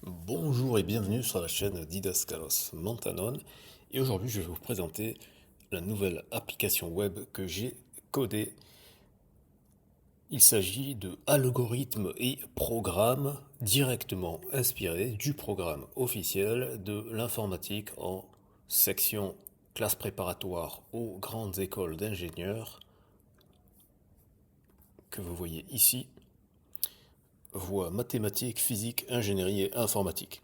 Bonjour et bienvenue sur la chaîne Didascalos Montanon. Et aujourd'hui, je vais vous présenter la nouvelle application web que j'ai codée. Il s'agit de algorithmes et programmes directement inspirés du programme officiel de l'informatique en section classe préparatoire aux grandes écoles d'ingénieurs que vous voyez ici, voie mathématiques, physique, ingénierie et informatique.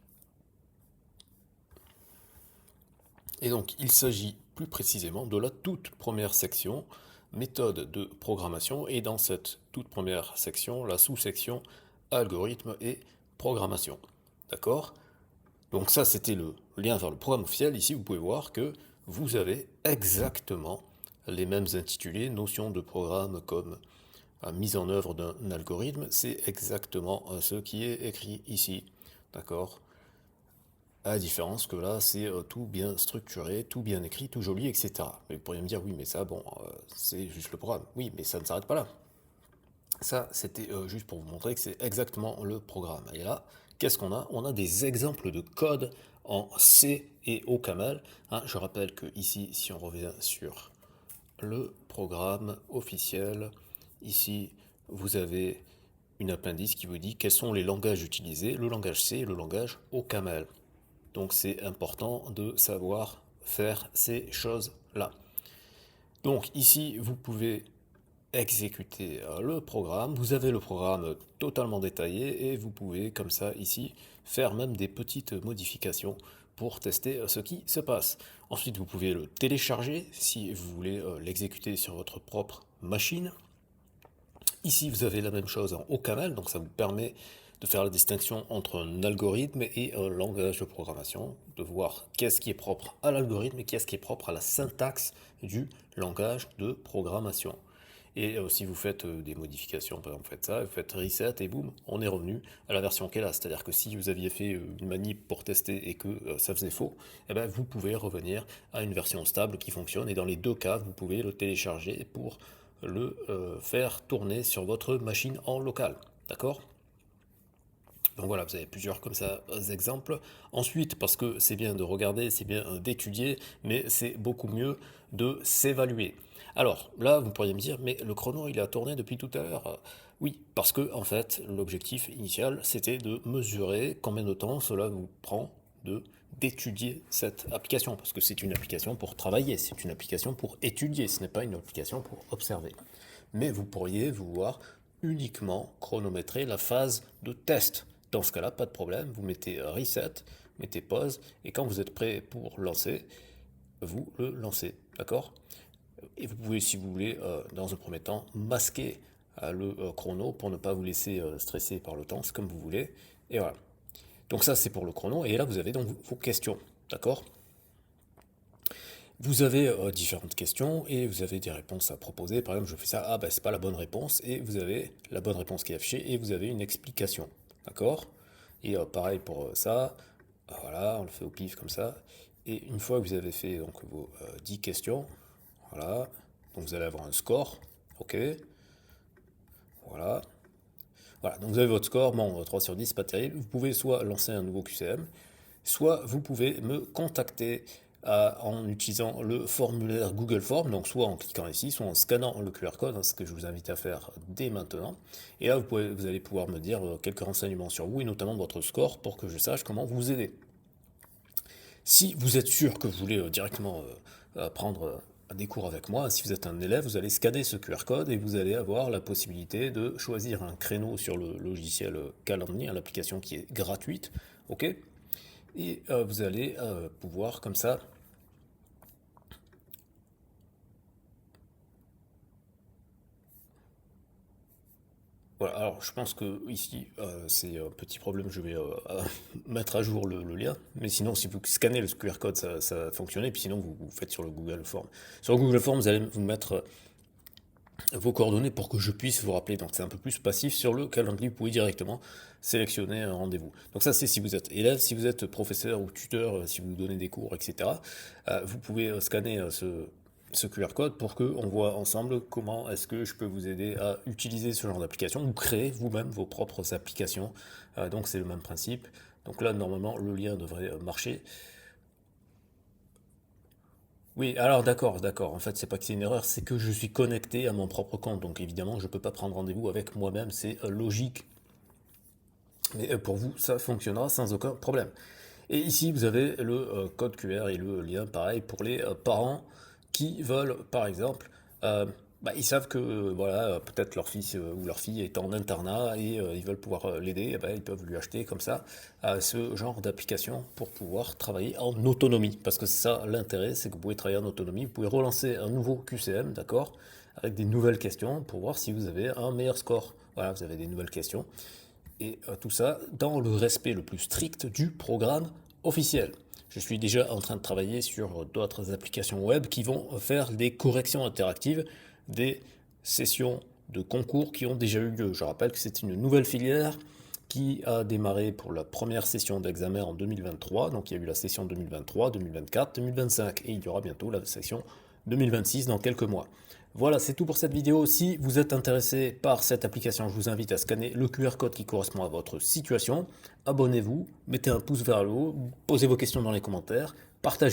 Et donc, il s'agit plus précisément de la toute première section, méthode de programmation, et dans cette toute première section, la sous-section algorithme et programmation. D'accord? Donc ça, c'était le lien vers le programme officiel. Ici, vous pouvez voir que vous avez exactement les mêmes intitulés, notions de programme comme mise en œuvre d'un algorithme. C'est exactement ce qui est écrit ici. D'accord? À la différence que là, c'est tout bien structuré, tout bien écrit, tout joli, etc. Mais vous pourriez me dire, oui, mais ça, bon, c'est juste le programme. Oui, mais ça ne s'arrête pas là. Ça, c'était juste pour vous montrer que c'est exactement le programme. Et là, qu'est-ce qu'on a? On a des exemples de code en C et au camel. Hein, je rappelle que ici, si on revient sur le programme officiel, ici, vous avez une appendice qui vous dit quels sont les langages utilisés, le langage C et le langage au camel. Donc c'est important de savoir faire ces choses-là. Donc ici, vous pouvez exécuter le programme. Vous avez le programme totalement détaillé et vous pouvez comme ça ici faire même des petites modifications pour tester ce qui se passe. Ensuite, vous pouvez le télécharger si vous voulez l'exécuter sur votre propre machine. Ici, vous avez la même chose en OCaml, donc ça vous permet de faire la distinction entre un algorithme et un langage de programmation, de voir qu'est-ce qui est propre à l'algorithme et qu'est-ce qui est propre à la syntaxe du langage de programmation. Et si vous faites des modifications, par exemple, vous faites ça, vous faites reset et boum, on est revenu à la version qu'elle a. C'est-à-dire que si vous aviez fait une manip pour tester et que ça faisait faux, eh ben, vous pouvez revenir à une version stable qui fonctionne. Et dans les deux cas, vous pouvez le télécharger pour le faire tourner sur votre machine en local. D'accord? Donc voilà, vous avez plusieurs comme ça exemples. Ensuite, parce que c'est bien de regarder, c'est bien d'étudier, mais c'est beaucoup mieux de s'évaluer. Alors là, vous pourriez me dire, mais le chrono, il a tourné depuis tout à l'heure. Oui, parce que en fait, l'objectif initial, c'était de mesurer combien de temps cela vous prend de d'étudier cette application, parce que c'est une application pour travailler, c'est une application pour étudier, ce n'est pas une application pour observer. Mais vous pourriez vouloir uniquement chronométrer la phase de test. Dans ce cas-là, pas de problème, vous mettez reset, mettez pause, et quand vous êtes prêt pour lancer, vous le lancez, d'accord? Et vous pouvez, si vous voulez, dans un premier temps, masquer le chrono pour ne pas vous laisser stresser par le temps, c'est comme vous voulez, et voilà. Donc ça, c'est pour le chrono, et là, vous avez donc vos questions, d'accord? Vous avez différentes questions et vous avez des réponses à proposer. Par exemple, je fais ça, ah ben c'est pas la bonne réponse, et vous avez la bonne réponse qui est affichée et vous avez une explication. D'accord? Et pareil pour ça, voilà, on le fait au pif comme ça. Et une fois que vous avez fait donc, vos 10 questions, voilà, donc vous allez avoir un score, ok, voilà. Voilà, donc vous avez votre score, bon, 3 sur 10, pas terrible. Vous pouvez soit lancer un nouveau QCM, soit vous pouvez me contacter en utilisant le formulaire Google Form, donc soit en cliquant ici, soit en scannant le QR code, hein, ce que je vous invite à faire dès maintenant. Et là, vous allez pouvoir me dire quelques renseignements sur vous et notamment votre score pour que je sache comment vous aider. Si vous êtes sûr que vous voulez directement prendre des cours avec moi, si vous êtes un élève, vous allez scanner ce QR code et vous allez avoir la possibilité de choisir un créneau sur le logiciel Calendly, l'application qui est gratuite, ok? Et vous allez pouvoir comme ça. Voilà, alors je pense que ici c'est un petit problème, je vais mettre à jour le lien, mais sinon si vous scannez le QR code ça va fonctionner, puis sinon vous faites sur le Google Form. Sur le Google Form vous allez vous mettre vos coordonnées pour que je puisse vous rappeler, donc c'est un peu plus passif. Sur le calendrier vous pouvez directement sélectionner un rendez-vous. Donc ça c'est si vous êtes élève, si vous êtes professeur ou tuteur, si vous donnez des cours, etc. Vous pouvez scanner ce QR code pour qu'on voit ensemble comment est-ce que je peux vous aider à utiliser ce genre d'application ou créer vous-même vos propres applications. Donc c'est le même principe. Donc là, normalement, le lien devrait marcher. Oui, alors d'accord. En fait, c'est pas que c'est une erreur, c'est que je suis connecté à mon propre compte. Donc évidemment, je peux pas prendre rendez-vous avec moi-même, c'est logique. Mais pour vous, ça fonctionnera sans aucun problème. Et ici, vous avez le code QR et le lien pareil pour les parents qui veulent, par exemple, ils savent que voilà, peut-être leur fils ou leur fille est en internat et ils veulent pouvoir l'aider, ils peuvent lui acheter comme ça ce genre d'application pour pouvoir travailler en autonomie. Parce que c'est ça l'intérêt, c'est que vous pouvez travailler en autonomie, vous pouvez relancer un nouveau QCM, d'accord, avec des nouvelles questions pour voir si vous avez un meilleur score. Voilà, vous avez des nouvelles questions. Et tout ça dans le respect le plus strict du programme officiel. Je suis déjà en train de travailler sur d'autres applications web qui vont faire des corrections interactives des sessions de concours qui ont déjà eu lieu. Je rappelle que c'est une nouvelle filière qui a démarré pour la première session d'examen en 2023. Donc il y a eu la session 2023, 2024, 2025 et il y aura bientôt la session 2026 dans quelques mois. Voilà, c'est tout pour cette vidéo. Si vous êtes intéressé par cette application, je vous invite à scanner le QR code qui correspond à votre situation. Abonnez-vous, mettez un pouce vers le haut, posez vos questions dans les commentaires, partagez.